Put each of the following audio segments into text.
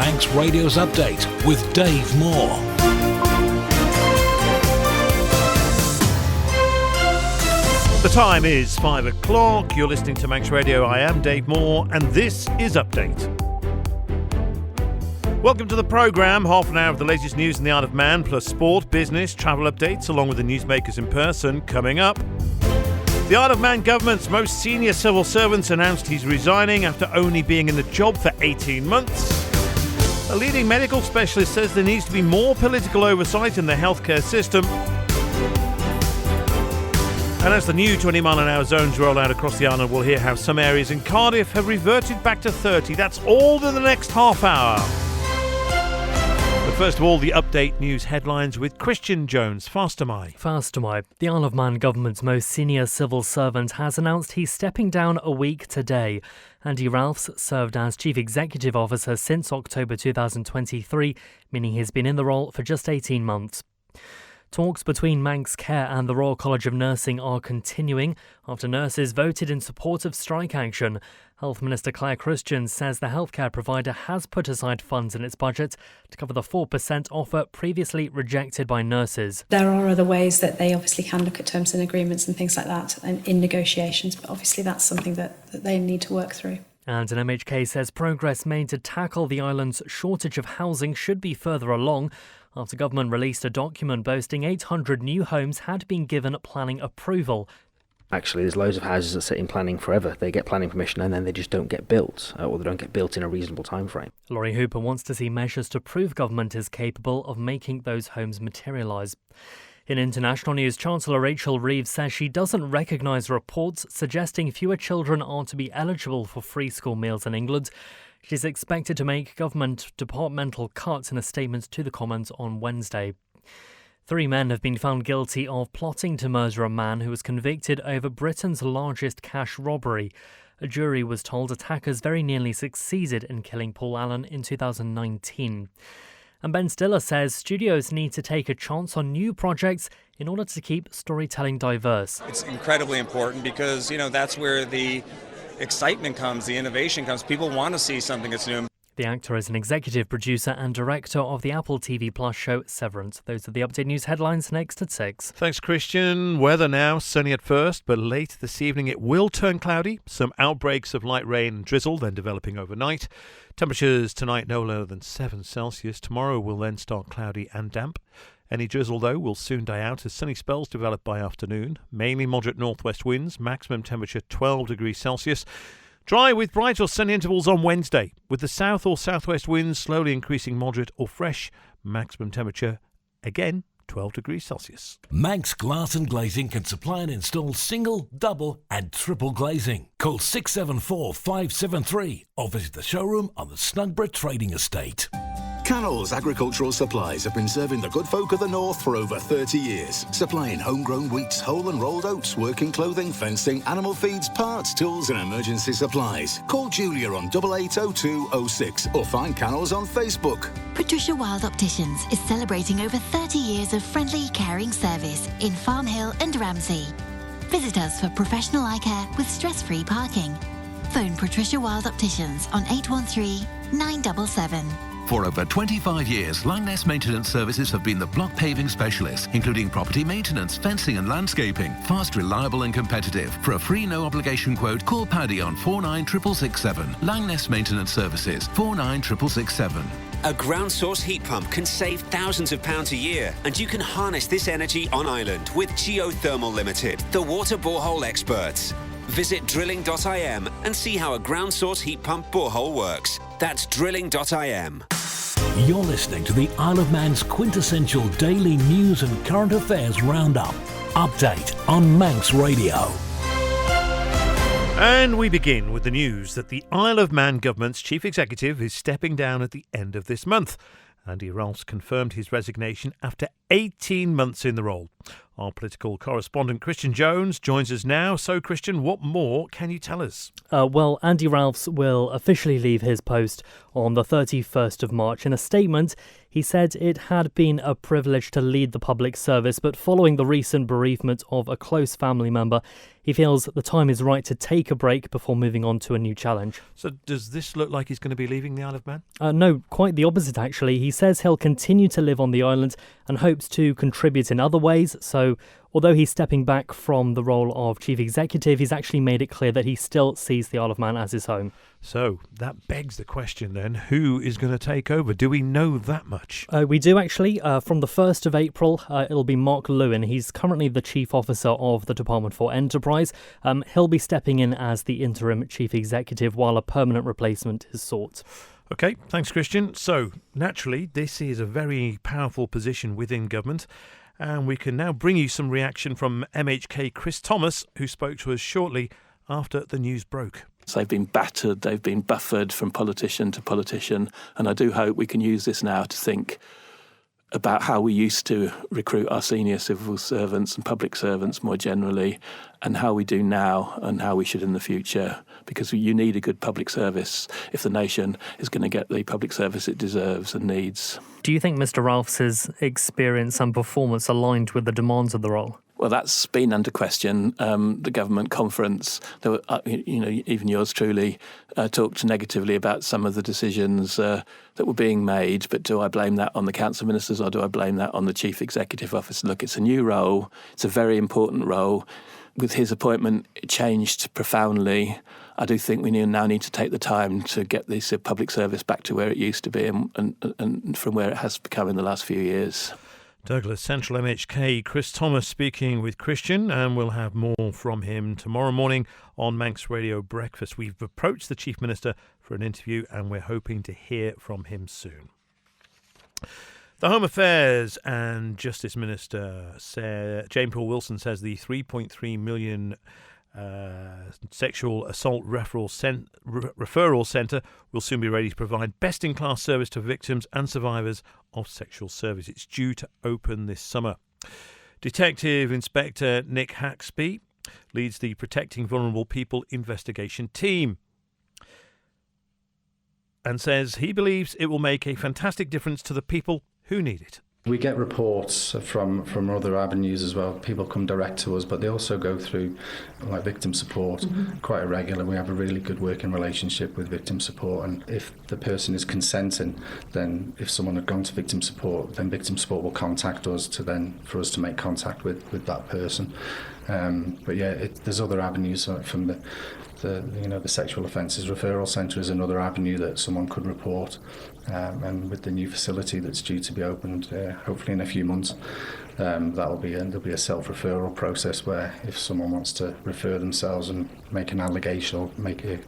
Manx Radio's Update with Dave Moore. The time is 5 o'clock. You're listening to Manx Radio. I am Dave Moore, and this is Update. Welcome to the programme. Half an hour of the latest news in the Isle of Man, plus sport, business, travel updates, along with the newsmakers in person coming up. The Isle of Man government's most senior civil servant announced he's resigning after only being in the job for 18 months. A leading medical specialist says there needs to be more political oversight in the healthcare system. And as the new 20-mile-an-hour zones roll out across the island, we'll hear how some areas in Cardiff have reverted back to 30. That's all in the next half hour. But first of all, the Update news headlines with Christian Jones. Fastamai. The Isle of Man government's most senior civil servant has announced he's stepping down a week today. Andy Ralphs served as Chief Executive Officer since October 2023, meaning he's been in the role for just 18 months. Talks between Manx Care and the Royal College of Nursing are continuing after nurses voted in support of strike action. Health Minister Claire Christian says the healthcare provider has put aside funds in its budget to cover the 4% offer previously rejected by nurses. There are other ways that they obviously can look at terms and agreements and things like that and in negotiations, but obviously that's something that they need to work through. And an MHK says progress made to tackle the island's shortage of housing should be further along after government released a document boasting 800 new homes had been given planning approval. Actually, there's loads of houses that sit in planning forever. They get planning permission and then they just don't get built, or they don't get built in a reasonable time frame. Laurie Hooper wants to see measures to prove government is capable of making those homes materialise. In international news, Chancellor Rachel Reeves says she doesn't recognise reports suggesting fewer children are to be eligible for free school meals in England. She's expected to make government departmental cuts in a statement to the Commons on Wednesday. 3 men have been found guilty of plotting to murder a man who was convicted over Britain's largest cash robbery. A jury was told attackers very nearly succeeded in killing Paul Allen in 2019. And Ben Stiller says studios need to take a chance on new projects in order to keep storytelling diverse. It's incredibly important because, that's where the excitement comes, the innovation comes. People want to see something that's new. The actor is an executive producer and director of the Apple TV Plus show Severance. Those are the Update News headlines next at 6. Thanks, Christian. Weather now sunny at first, but late this evening it will turn cloudy. Some outbreaks of light rain and drizzle, then developing overnight. Temperatures tonight no lower than 7 Celsius. Tomorrow will then start cloudy and damp. Any drizzle, though, will soon die out as sunny spells develop by afternoon. Mainly moderate northwest winds, maximum temperature 12 degrees Celsius. Dry with bright or sunny intervals on Wednesday, with the south or southwest winds slowly increasing moderate or fresh. Maximum temperature, again, 12 degrees Celsius. Manx Glass and Glazing can supply and install single, double and triple glazing. Call 674 573 or visit the showroom on the Snugborough Trading Estate. Cannell's Agricultural Supplies have been serving the good folk of the North for over 30 years, supplying homegrown wheats, whole and rolled oats, working clothing, fencing, animal feeds, parts, tools and emergency supplies. Call Julia on 880206 or find Cannell's on Facebook. Patricia Wild Opticians is celebrating over 30 years of friendly, caring service in Farm Hill and Ramsey. Visit us for professional eye care with stress-free parking. Phone Patricia Wild Opticians on 813 977. For over 25 years, Langness Maintenance Services have been the block paving specialists, including property maintenance, fencing and landscaping. Fast, reliable and competitive. For a free no-obligation quote, call Paddy on 49667. Langness Maintenance Services, 49667. A ground source heat pump can save thousands of pounds a year, and you can harness this energy on island with Geothermal Limited, the water borehole experts. Visit drilling.im and see how a ground source heat pump borehole works. That's drilling.im. You're listening to the Isle of Man's quintessential daily news and current affairs roundup. Update on Manx Radio. And we begin with the news that the Isle of Man government's chief executive is stepping down at the end of this month. Andy Ralphs confirmed his resignation after 18 months in the role. Our political correspondent Christian Jones joins us now. So, Christian, what more can you tell us? Well, Andy Ralphs will officially leave his post on the 31st of March. In a statement, he said it had been a privilege to lead the public service, but following the recent bereavement of a close family member, he feels the time is right to take a break before moving on to a new challenge. So does this look like he's going to be leaving the Isle of Man? No, quite the opposite, actually. He says he'll continue to live on the island and hopes to contribute in other ways. So although he's stepping back from the role of chief executive, he's actually made it clear that he still sees the Isle of Man as his home. So that begs the question then, who is going to take over? Do we know that much? We do actually. From the 1st of April, it'll be Mark Lewin. He's currently the Chief Officer of the Department for Enterprise. He'll be stepping in as the interim chief executive while a permanent replacement is sought. OK, thanks, Christian. So, naturally, this is a very powerful position within government. And we can now bring you some reaction from MHK Chris Thomas, who spoke to us shortly after the news broke. So they've been battered, they've been buffered from politician to politician, and I do hope we can use this now to think about how we used to recruit our senior civil servants and public servants more generally, and how we do now and how we should in the future, because you need a good public service if the nation is going to get the public service it deserves and needs. Do you think Mr. Ralphs' experience and performance aligned with the demands of the role? Well, that's been under question. The government conference, there were, even yours truly, talked negatively about some of the decisions that were being made. But do I blame that on the council ministers or do I blame that on the chief executive officer? Look, it's a new role. It's a very important role. With his appointment, it changed profoundly. I do think we now need to take the time to get this public service back to where it used to be and from where it has become in the last few years. Douglas Central MHK Chris Thomas speaking with Christian, and we'll have more from him tomorrow morning on Manx Radio Breakfast. We've approached the Chief Minister for an interview and we're hoping to hear from him soon. The Home Affairs and Justice Minister Jane Paul Wilson says the 3.3 million sexual assault referral centre will soon be ready to provide best-in-class service to victims and survivors of sexual service. It's due to open this summer. Detective Inspector Nick Haxby leads the Protecting Vulnerable People investigation team and says he believes it will make a fantastic difference to the people who need it. We get reports from other avenues as well. People come direct to us, but they also go through like victim support quite regularly. We have a really good working relationship with victim support, and if the person is consenting, then if someone had gone to victim support, then victim support will contact us for us to make contact with that person. But yeah, there's other avenues from the sexual offences referral centre is another avenue that someone could report, and with the new facility that's due to be opened hopefully in a few months, there'll be a self-referral process where if someone wants to refer themselves and make an allegation or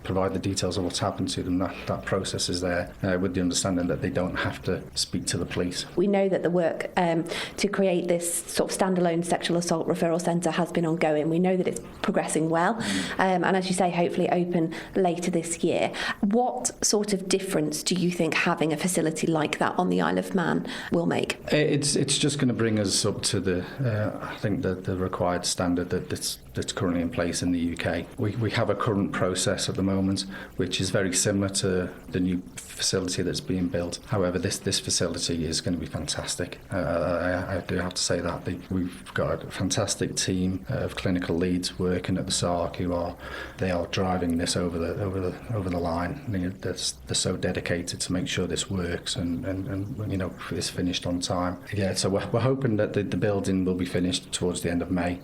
provide the details of what's happened to them, that process is there with the understanding that they don't have to speak to the police. We know that the work to create this sort of standalone sexual assault referral centre has been ongoing. We know that it's progressing well, and as you say, hopefully open later this year. What sort of difference do you think having a facility like that on the Isle of Man will make? It's just going to bring us up to the required standard that's currently in place in the UK. We have a current process at the moment which is very similar to the new facility that's being built. However, this facility is going to be fantastic. I do have to say that we've got a fantastic team of clinical leads working at the SARC who are driving this over the line. They're so dedicated to make sure this works and is finished on time. Yeah, so we're hoping that the building will be finished towards the end of May,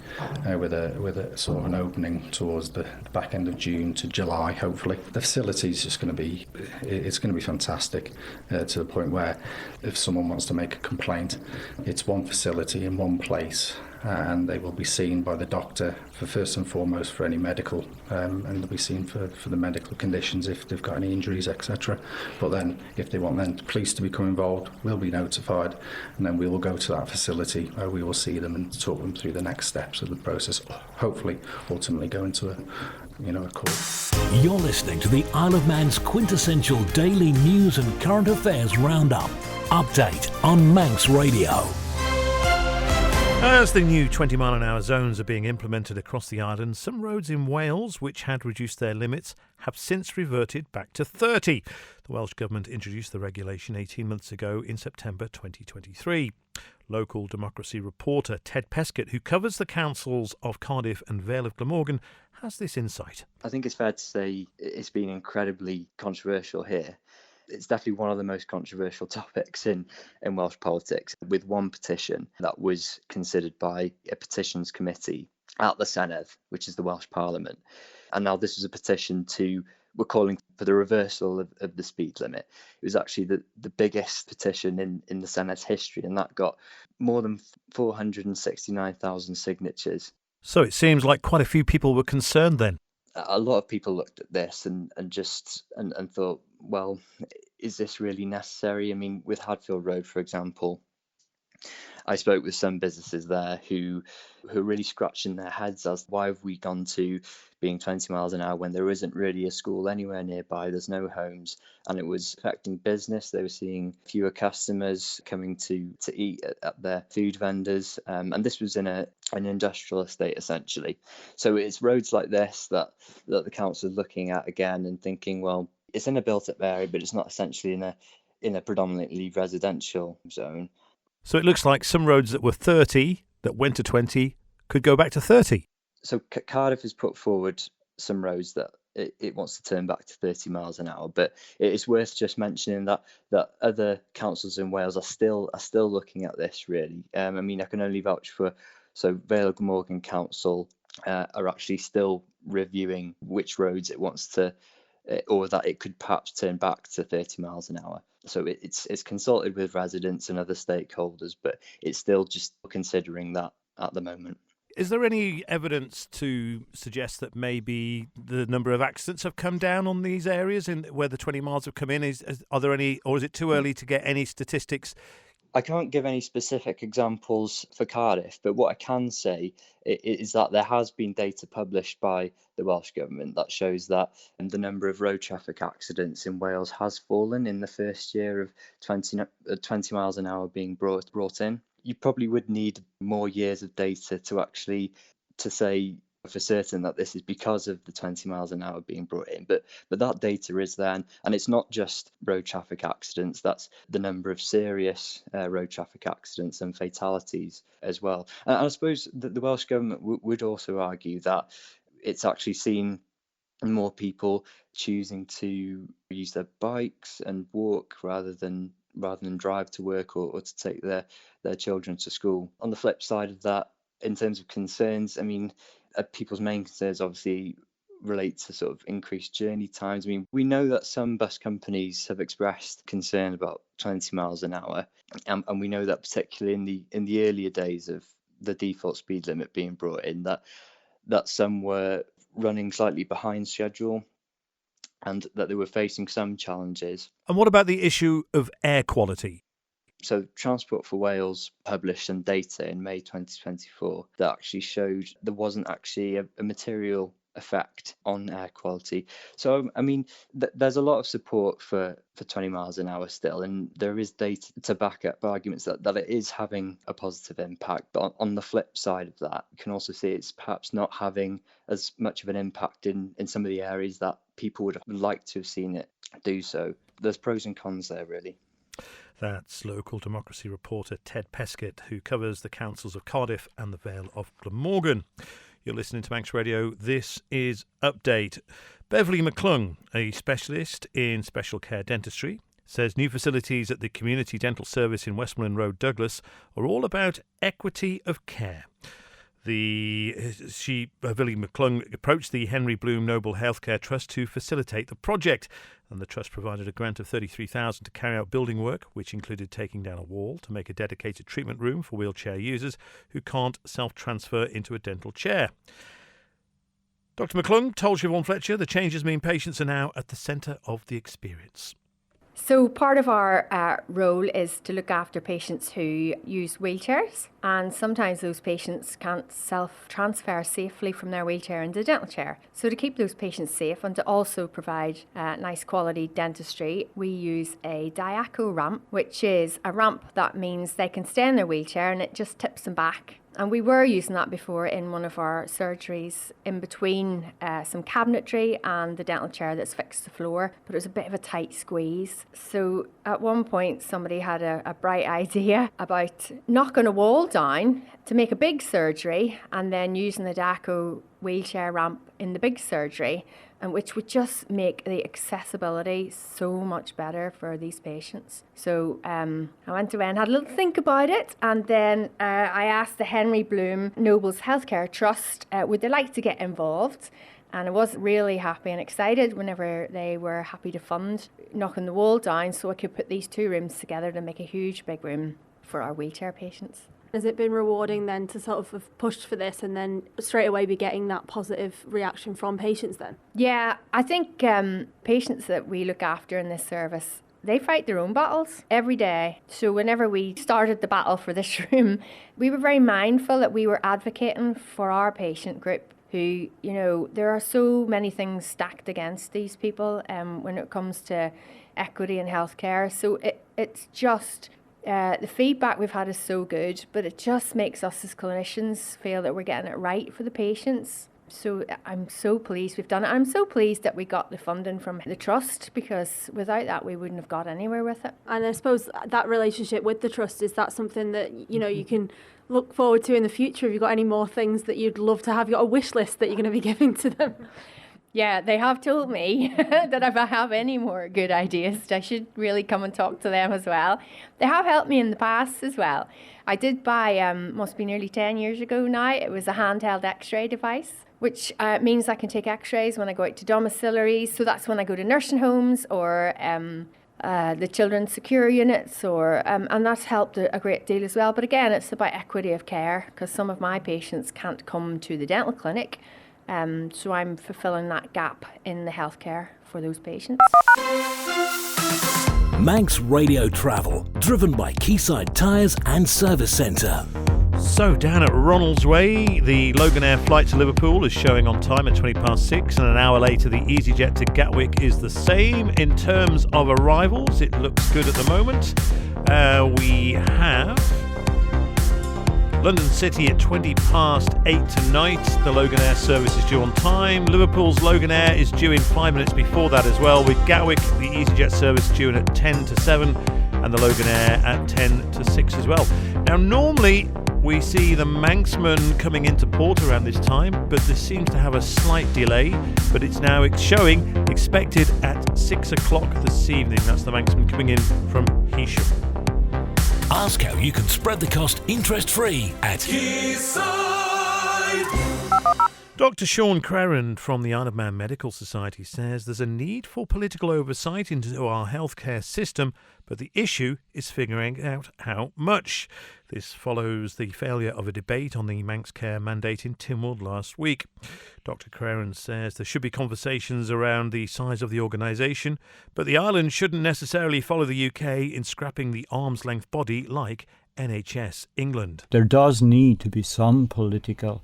with a sort of an opening towards the back end of June to July, hopefully. The facility is just going to be fantastic to the point where if someone wants to make a complaint, it's one facility in one place, and they will be seen by the doctor for first and foremost for any medical, and they'll be seen for the medical conditions if they've got any injuries, etc. But then if they want then the police to become involved, we'll be notified, and then we will go to that facility where we will see them and talk them through the next steps of the process, hopefully ultimately go into a court. You're listening to the Isle of Man's quintessential daily news and current affairs roundup. Update on Manx Radio. As the new 20-mile-an-hour zones are being implemented across the island, some roads in Wales, which had reduced their limits, have since reverted back to 30. The Welsh Government introduced the regulation 18 months ago in September 2023. Local democracy reporter Ted Pescott, who covers the councils of Cardiff and Vale of Glamorgan, has this insight. I think it's fair to say it's been incredibly controversial here. It's definitely one of the most controversial topics in Welsh politics, with one petition that was considered by a petitions committee at the Senedd, which is the Welsh Parliament. And now this is a petition we're calling for the reversal of the speed limit. It was actually the biggest petition in the Sened's history, and that got more than 469,000 signatures. So it seems like quite a few people were concerned then. A lot of people looked at this and thought, well, is this really necessary? I mean, with Hadfield Road, for example, I spoke with some businesses there who are really scratching their heads as why have we gone to being 20 miles an hour when there isn't really a school anywhere nearby, there's no homes, and it was affecting business. They were seeing fewer customers coming to eat at their food vendors, and this was in an industrial estate essentially. So it's roads like this that the council is looking at again and thinking, well, it's in a built-up area, but it's not essentially in a predominantly residential zone. So it looks like some roads that were 30, that went to 20, could go back to 30. So Cardiff has put forward some roads that it wants to turn back to 30 miles an hour, but it is worth just mentioning that other councils in Wales are still looking at this really. I mean, I can only vouch for, so Vale of Glamorgan Council are actually still reviewing which roads it wants to, or that it could perhaps turn back to 30 miles an hour. So it's consulted with residents and other stakeholders, but it's still just considering that at the moment. Is there any evidence to suggest that maybe the number of accidents have come down on these areas where the 20 miles have come in? Are there any, or is it too early to get any statistics? I can't give any specific examples for Cardiff, but what I can say is that there has been data published by the Welsh Government that shows that the number of road traffic accidents in Wales has fallen in the first year of 20 miles an hour being brought in. You probably would need more years of data to say for certain that this is because of the 20 miles an hour being brought in, but that data is there, and it's not just road traffic accidents, that's the number of serious road traffic accidents and fatalities as well. And I suppose that the Welsh Government would also argue that it's actually seen more people choosing to use their bikes and walk rather than drive to work or to take their children to school. On the flip side of that, in terms of concerns, I mean, people's main concerns obviously relate to sort of increased journey times. I mean, we know that some bus companies have expressed concern about 20 miles an hour, and we know that particularly in the earlier days of the default speed limit being brought in, that some were running slightly behind schedule and that they were facing some challenges. And what about the issue of air quality? So Transport for Wales published some data in May 2024 that actually showed there wasn't actually a material effect on air quality. So, I mean, there's a lot of support for 20 miles an hour still, and there is data to back up arguments that it is having a positive impact. But on the flip side of that, you can also see it's perhaps not having as much of an impact in some of the areas that people would have liked to have seen it do so. There's pros and cons there, really. That's local democracy reporter Ted Pescott, who covers the councils of Cardiff and the Vale of Glamorgan. You're listening to Manx Radio. This is Update. Beverly McClung, a specialist in special care dentistry, says new facilities at the Community Dental Service in Westmoreland Road, Douglas, are all about equity of care. Beverly McClung approached the Henry Bloom Noble Healthcare Trust to facilitate the project, and the trust provided a grant of $33,000 to carry out building work, which included taking down a wall to make a dedicated treatment room for wheelchair users who can't self-transfer into a dental chair. Dr McClung told Siobhan Fletcher the changes mean patients are now at the centre of the experience. So part of our role is to look after patients who use wheelchairs, and sometimes those patients can't self-transfer safely from their wheelchair into a dental chair. So to keep those patients safe and to also provide nice quality dentistry, we use a Diaco ramp, which is a ramp that means they can stay in their wheelchair and it just tips them back And we were using that before in one of our surgeries in between some cabinetry and the dental chair that's fixed to the floor, but it was a bit of a tight squeeze. So at one point somebody had a bright idea about knocking a wall down to make a big surgery and then using the DACO wheelchair ramp in the big surgery, and which would just make the accessibility so much better for these patients. So I went away and had a little think about it, and then I asked the Henry Bloom Nobles Healthcare Trust would they like to get involved, and I was really happy and excited whenever they were happy to fund knocking the wall down so I could put these two rooms together to make a huge big room for our wheelchair patients. Has it been rewarding then to sort of have pushed for this and then straight away be getting that positive reaction from patients then? Yeah, I think patients that we look after in this service, they fight their own battles every day. So whenever we started the battle for this room, we were very mindful that we were advocating for our patient group who, you know, there are so many things stacked against these people when it comes to equity in healthcare. So it's just... the feedback we've had is so good, but it just makes us as clinicians feel that we're getting it right for the patients. So I'm so pleased we've done it. I'm so pleased that we got the funding from the Trust, because without that we wouldn't have got anywhere with it. And I suppose that relationship with the Trust, is that something that, you know, you can look forward to in the future? Have you got any more things that you'd love to have? You got a wish list that you're going to be giving to them? Yeah, they have told me that if I have any more good ideas, I should really come and talk to them as well. They have helped me in the past as well. I did buy, must be nearly 10 years ago now, it was a handheld x-ray device, which means I can take x-rays when I go out to domiciliaries. So that's when I go to nursing homes or the children's secure units, or and that's helped a great deal as well. But again, it's about equity of care, because some of my patients can't come to the dental clinic. So I'm fulfilling that gap in the healthcare for those patients. Manx Radio Travel, driven by Quayside Tyres and Service Centre. So down at Ronald's Way, the Loganair flight to Liverpool is showing on time at 6:20, and an hour later the EasyJet to Gatwick is the same. In terms of arrivals, it looks good at the moment. We have London City at 8:20 tonight. The Loganair service is due on time. Liverpool's Loganair is due in 5 minutes before that as well, with Gatwick, the EasyJet service due in at 7:10, and the Loganair at 6:10 as well. Now, normally we see the Manxman coming into port around this time, but this seems to have a slight delay, but it's now showing expected at 6 o'clock this evening. That's the Manxman coming in from Heysham. Ask how you can spread the cost interest-free at Dr. Sean Creran from the Isle of Man Medical Society says there's a need for political oversight into our healthcare system, but the issue is figuring out how much. This follows the failure of a debate on the Manx Care mandate in Tynwald last week. Dr. Creran says there should be conversations around the size of the organisation, but the island shouldn't necessarily follow the UK in scrapping the arm's-length body like NHS England. There does need to be some political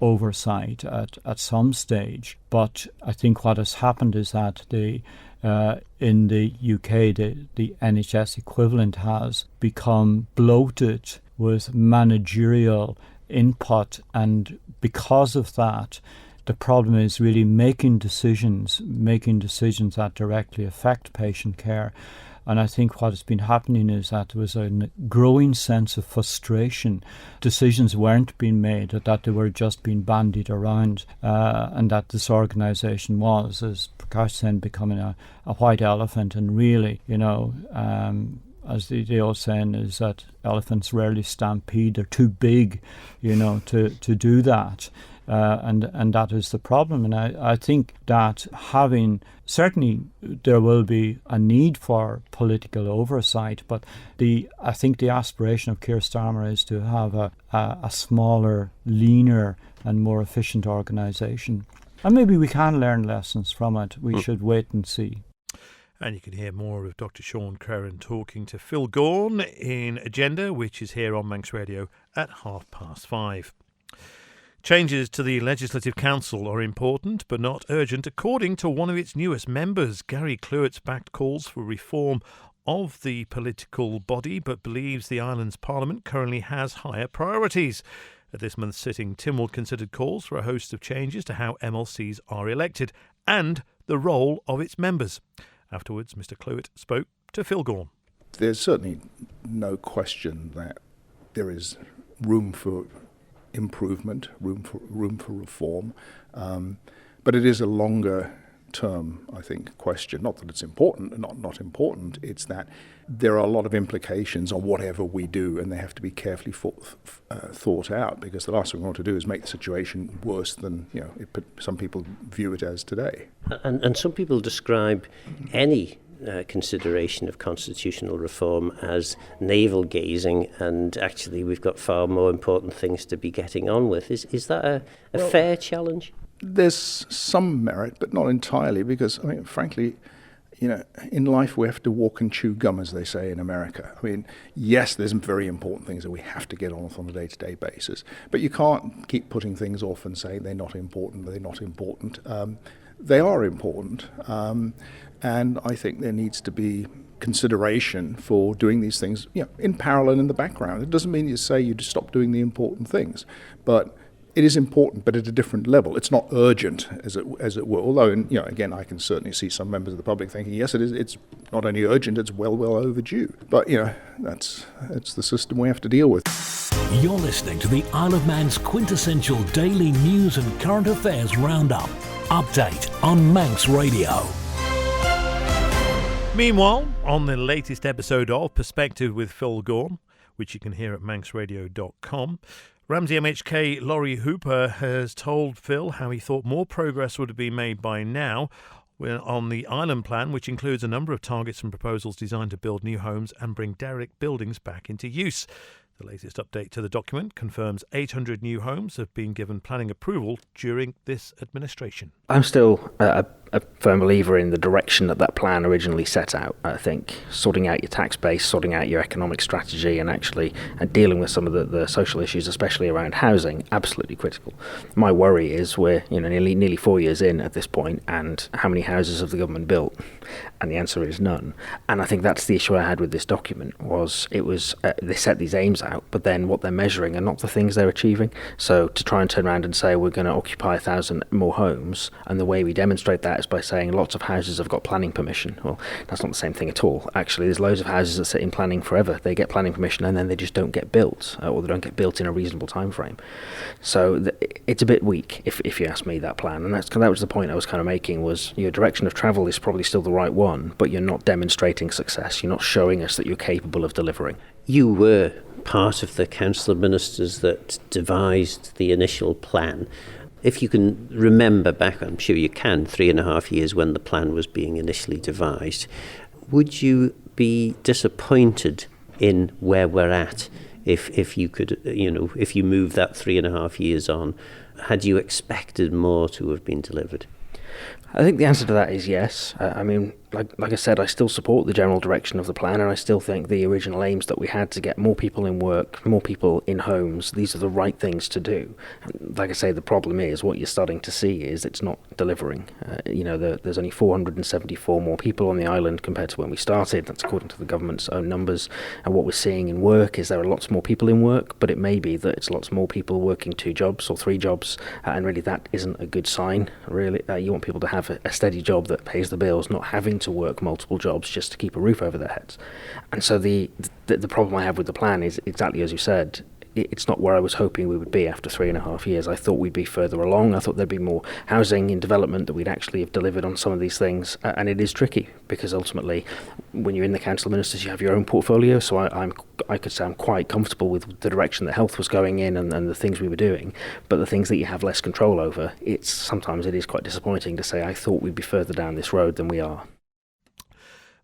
oversight at some stage, but I think what has happened is that in the UK the NHS equivalent has become bloated with managerial input, and because of that the problem is really making decisions that directly affect patient care. And I think what has been happening is that there was a growing sense of frustration. Decisions weren't being made, that they were just being bandied around, and that this organisation was, as Prakash said, becoming a white elephant. And really, as the old saying is that elephants rarely stampede. They're too big, to do that. And that is the problem. And I think that certainly there will be a need for political oversight, but I think the aspiration of Keir Starmer is to have a smaller, leaner and more efficient organisation. And maybe we can learn lessons from it. We should wait and see. And you can hear more of Dr. Sean Creran talking to Phil Gorn in Agenda, which is here on Manx Radio at 5:30. Changes to the Legislative Council are important but not urgent, according to one of its newest members. Gary Clewett's backed calls for reform of the political body, but believes the island's parliament currently has higher priorities. At this month's sitting, Tynwald considered calls for a host of changes to how MLCs are elected and the role of its members. Afterwards, Mr Clowett spoke to Phil Gaughan. There's certainly no question that there is room for improvement, room for reform, but it is a longer term, I think, question. Not that it's important, not important. It's that there are a lot of implications on whatever we do, and they have to be carefully thought out, because the last thing we want to do is make the situation worse than some people view it as today. And some people describe any consideration of constitutional reform as navel-gazing, and actually we've got far more important things to be getting on with. Is that a fair challenge? There's some merit, but not entirely, because, frankly, in life we have to walk and chew gum, as they say in America. Yes, there's some very important things that we have to get on with on a day-to-day basis, but you can't keep putting things off and saying they're not important, they're not important. They are important, and I think there needs to be consideration for doing these things in parallel in the background. It doesn't mean you say you just stop doing the important things, but it is important, but at a different level. It's not urgent, as it were. Although, again, I can certainly see some members of the public thinking, yes, it is. It's not only urgent; it's well overdue. But that's the system we have to deal with. You're listening to the Isle of Man's quintessential daily news and current affairs roundup. Update on Manx Radio. Meanwhile, on the latest episode of Perspective with Phil Gaughan, which you can hear at manxradio.com. Ramsey MHK Laurie Hooper has told Phil how he thought more progress would have been made by now on the island plan, which includes a number of targets and proposals designed to build new homes and bring derelict buildings back into use. The latest update to the document confirms 800 new homes have been given planning approval during this administration. I'm still a firm believer in the direction that plan originally set out. I think sorting out your tax base, sorting out your economic strategy, and actually dealing with some of the social issues, especially around housing, absolutely critical. My worry is we're nearly 4 years in at this point, and how many houses have the government built? And the answer is none. And I think that's the issue I had with this document. They set these aims out, but then what they're measuring are not the things they're achieving. So to try and turn around and say we're going to occupy 1,000 more homes, and the way we demonstrate that is by saying lots of houses have got planning permission. Well, that's not the same thing at all. Actually, there's loads of houses that sit in planning forever. They get planning permission and then they just don't get built, or they don't get built in a reasonable time frame. So it's a bit weak, if you ask me, that plan. And that was the point I was kind of making, was your direction of travel is probably still the right one, but you're not demonstrating success. You're not showing us that you're capable of delivering. You were part of the Council of Ministers that devised the initial plan. If you can remember back, I'm sure you can, 3.5 years when the plan was being initially devised, would you be disappointed in where we're at if you could, if you move that 3.5 years on? Had you expected more to have been delivered? I think the answer to that is yes. Like I said, I still support the general direction of the plan, and I still think the original aims that we had to get more people in work, more people in homes, these are the right things to do. And like I say, the problem is what you're starting to see is it's not delivering. There's only 474 more people on the island compared to when we started. That's according to the government's own numbers. And what we're seeing in work is there are lots more people in work, but it may be that it's lots more people working 2 jobs or 3 jobs, and really that isn't a good sign. Really, you want people to have a steady job that pays the bills, not having to work multiple jobs just to keep a roof over their heads. And so the problem I have with the plan is exactly as you said. It's not where I was hoping we would be after 3.5 years. I thought we'd be further along. I thought there'd be more housing in development, that we'd actually have delivered on some of these things. And it is tricky because ultimately, when you're in the Council of Ministers, you have your own portfolio. So I could say I'm quite comfortable with the direction that health was going in and the things we were doing. But the things that you have less control over, sometimes it is quite disappointing to say I thought we'd be further down this road than we are.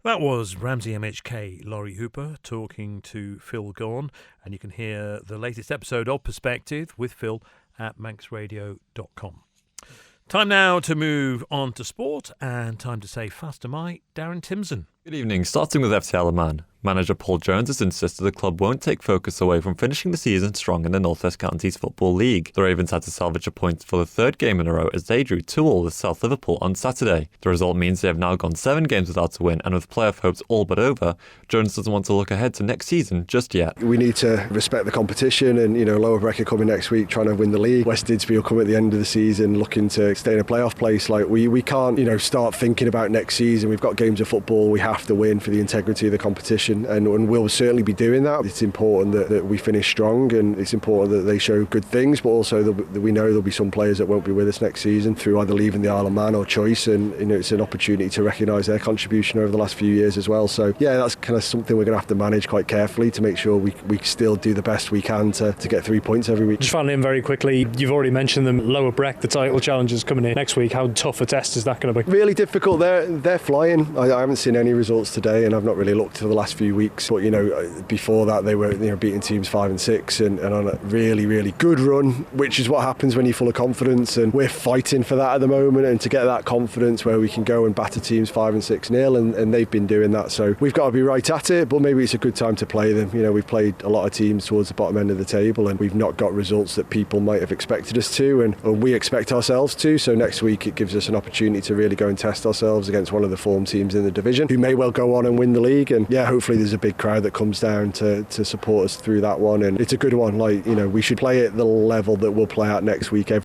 That was Ramsey MHK Laurie Hooper talking to Phil Gaughan, and you can hear the latest episode of Perspective with Phil at manxradio.com. Time now to move on to sport, and time to say faster my Darren Timson. Good evening. Starting with FC Isle of Man. Manager Paul Jones has insisted the club won't take focus away from finishing the season strong in the North West Counties Football League. The Ravens had to salvage a point for the third game in a row as they drew 2-2 with South Liverpool on Saturday. The result means they have now gone 7 games without a win, and with playoff hopes all but over, Jones doesn't want to look ahead to next season just yet. We need to respect the competition, and Lower Brecker coming next week trying to win the league. West Didsbury will come at the end of the season looking to stay in a playoff place. Like we can't start thinking about next season. We've got games of football we have to win for the integrity of the competition, and we'll certainly be doing that. It's important that we finish strong, and it's important that they show good things, but also that we know there'll be some players that won't be with us next season through either leaving the Isle of Man or choice, and it's an opportunity to recognise their contribution over the last few years as well. So yeah, that's kind of something we're going to have to manage quite carefully to make sure we still do the best we can to get 3 points every week. Just finally, in very quickly, you've already mentioned them. Lower Breck, the title challenge is coming in next week. How tough a test is that going to be? Really difficult. They're flying. I haven't seen any results today, and I've not really looked for the last few weeks. But before that, they were beating teams 5 and 6, and on a really, really good run, which is what happens when you're full of confidence. And we're fighting for that at the moment, and to get that confidence where we can go and batter teams 5 and 6-0, and they've been doing that. So we've got to be right at it. But maybe it's a good time to play them. We've played a lot of teams towards the bottom end of the table, and we've not got results that people might have expected us to, and we expect ourselves to. So next week it gives us an opportunity to really go and test ourselves against one of the form teams in the division who may well go on and win the league. And yeah, hopefully there's a big crowd that comes down to support us through that one, and it's a good one. We should play at the level that we'll play at next week.